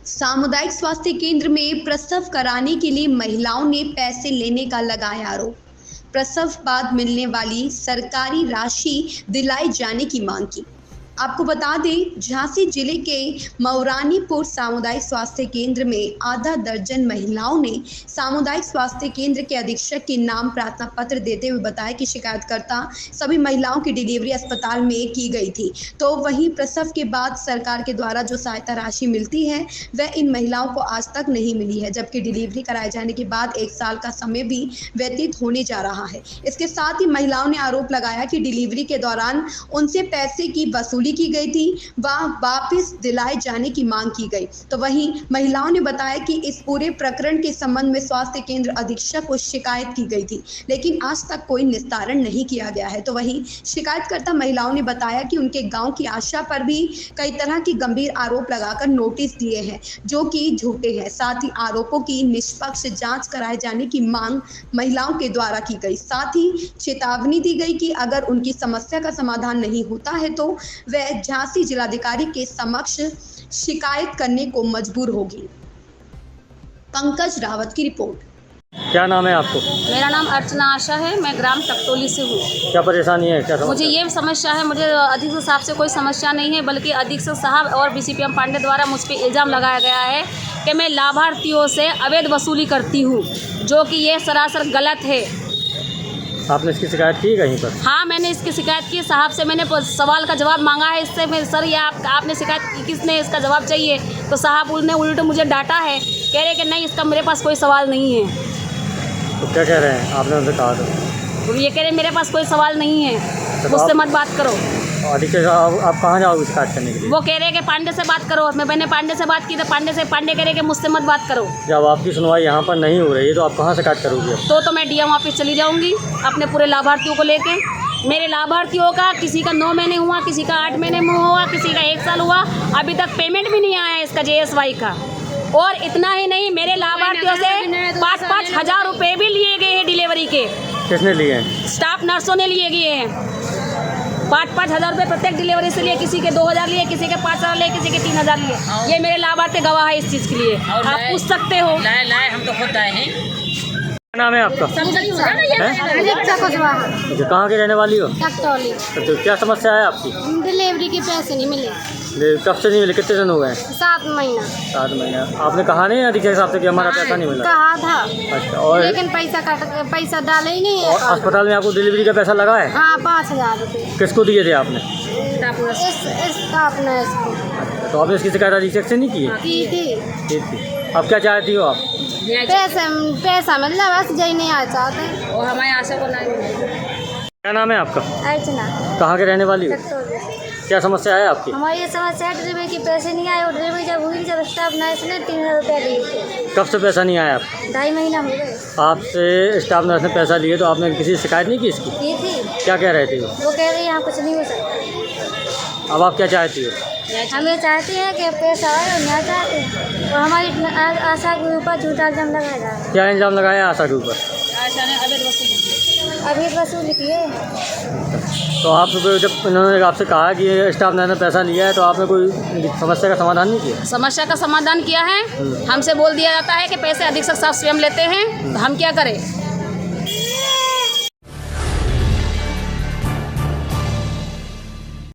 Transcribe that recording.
सामुदायिक स्वास्थ्य केंद्र में प्रसव कराने के लिए महिलाओं ने पैसे लेने का लगाया आरोप। प्रसव बाद मिलने वाली सरकारी राशि दिलाई जाने की मांग की। आपको बता दें, झांसी जिले के मऊरानीपुर सामुदायिक स्वास्थ्य केंद्र में आधा दर्जन महिलाओं ने सामुदायिक स्वास्थ्य केंद्र के अधीक्षक के नाम प्रार्थना पत्र देते हुए बताया कि शिकायतकर्ता सभी महिलाओं की डिलीवरी अस्पताल में की गई थी, तो वहीं प्रसव के बाद सरकार के द्वारा जो सहायता राशि मिलती है वह इन महिलाओं को आज तक नहीं मिली है, जबकि डिलीवरी कराए जाने के बाद 1 साल का समय भी व्यतीत होने जा रहा है। इसके साथ ही महिलाओं ने आरोप लगाया कि डिलीवरी के दौरान उनसे पैसे की वसूली की गई थी, वह वापस दिलाए जाने की मांग की गई। तो वहीं महिलाओं ने बताया कि इस पूरे प्रकरण के संबंध में स्वास्थ्य केंद्र अधीक्षक को शिकायत की गई थी, लेकिन आज तक कोई निस्तारण नहीं किया गया है। तो वहीं शिकायतकर्ता महिलाओं ने बताया कि उनके गांव की आशा पर भी कई तरह की गंभीर आरोप लगाकर नोटिस दिए हैं, जो कि झूठे हैं। साथ ही आरोपों की निष्पक्ष जांच कराए जाने की मांग महिलाओं के द्वारा की गई। साथ ही चेतावनी दी गई कि अगर उनकी समस्या का समाधान नहीं होता है तो वह झांसी जिलाधिकारी के समक्ष शिकायत करने को मजबूर होगी। पंकज रावत की रिपोर्ट। क्या नाम है आपको? मेरा नाम अर्चना आशा है, मैं ग्राम टकटोली से हूँ। क्या परेशानी है, क्या समस्या? मुझे ये समस्या है, मुझे अधीक्षक साहब से कोई समस्या नहीं है, बल्कि अधीक्षक साहब और बीसीपीएम पांडे द्वारा मुझ पर इल्ज़ाम लगाया गया है कि मैं लाभार्थियों से अवैध वसूली करती हूँ, जो कि ये सरासर गलत है। आपने इसकी शिकायत की कहीं पर? हाँ, मैंने इसकी शिकायत की साहब से, मैंने सवाल का जवाब मांगा है इससे। मैं सर ये आपने शिकायत की, किसने इसका जवाब चाहिए? तो साहब ने उल्टे मुझे डांटा है, कह रहे कि नहीं, इसका मेरे पास कोई सवाल नहीं है। तो क्या कह रहे हैं? आपने उनसे कहा तो ये कह रहे मेरे पास कोई सवाल नहीं है, मुझसे मत बात करो। अधिक आप कहाँ जाओगे शिकायत करने के लिए? वो कह रहे कि पांडे से बात करो। मैंने पांडे से बात की तो पांडे कह रहे कि मुझसे मत बात करो। जब आपकी सुनवाई यहाँ पर नहीं हो रही है तो आप कहाँ शिकायत करोगे? तो मैं डीएम ऑफिस चली जाऊँगी अपने पूरे लाभार्थियों को लेके। मेरे लाभार्थियों का किसी का 9 महीने हुआ, किसी का 8 महीने में हुआ, किसी का 1 साल हुआ, अभी तक पेमेंट भी नहीं आया है इसका JSY का। और इतना ही नहीं, मेरे लाभार्थियों से 5-5 हज़ार रुपये भी लिए गए हैं डिलीवरी के। किसने लिए हैं? स्टाफ नर्सों ने लिए गए हैं। 5-5 हज़ार रुपये प्रत्येक डिलीवरी से लिए, किसी के 2,000 लिए, किसी के 5,000 लिए, किसी के 3,000 लिए। ये मेरे लाभार्थी गवाह है इस चीज़ के लिए, आप पूछ सकते हो। लाए हम तो खुद आए हैं। क्या नाम है आपका? कहाँ के रहने वाली हो? टकटोली। तो क्या समस्या है आपकी? डिलीवरी के पैसे नहीं मिले। कब से नहीं मिले? कितने दिन हो गए? 7 महीना। 7 महीना। आपने कहा नहीं अधीक्षक साहब से कि हमारा पैसा नहीं मिला? कहा था। अच्छा, और लेकिन पैसा डाले ही नहीं है। और अस्पताल में आपको डिलीवरी का पैसा लगा है? हाँ, 5,000 रुपये। किसको दिए थे आपने? स्टाफ नर्स को। तो आपने इसकी शिकायत अधीक्षक से नहीं की? की थी। ठीक थी। अब क्या चाहती हो आप? पैसा मिलना बस, यही नहीं आ चाहते। और हमारे आशा को क्या नाम है आपका? अर्चना। कहाँ के रहने वाली हो? टकटोली। क्या समस्या है आपकी? हमारी ये समस्या है, डिलीवरी के पैसे नहीं आए। और डिलीवरी जब हुई, जब स्टाफ नर्स ने 3,000 रुपया दिए थे। कब से पैसा नहीं आया आपका? 2.5 महीना हो गए। आपसे स्टाफ नर्स ने पैसा लिए तो आपने किसी से शिकायत नहीं की इसकी? की थी। क्या कह रहे थे वो? वो कह रही यहाँ कुछ नहीं हो सकता। अब आप क्या चाहती हो? हम ये चाहते हैं कि पैसा आए और ना चाहते, और हमारी आशा के ऊपर झूठा इल्ज़ाम लगाया जा रहा है। क्या इल्ज़ाम लगाया है आशा के ऊपर? आशा ने अवैध वसूली की है। तो आप जब इन्होंने आपसे कहा कि स्टाफ ने पैसा लिया है तो आपने कोई समस्या का समाधान नहीं किया? समस्या का समाधान किया है। हमसे बोल दिया जाता है कि पैसे अधीक्षक साहब स्वयं लेते हैं, तो हम क्या करें?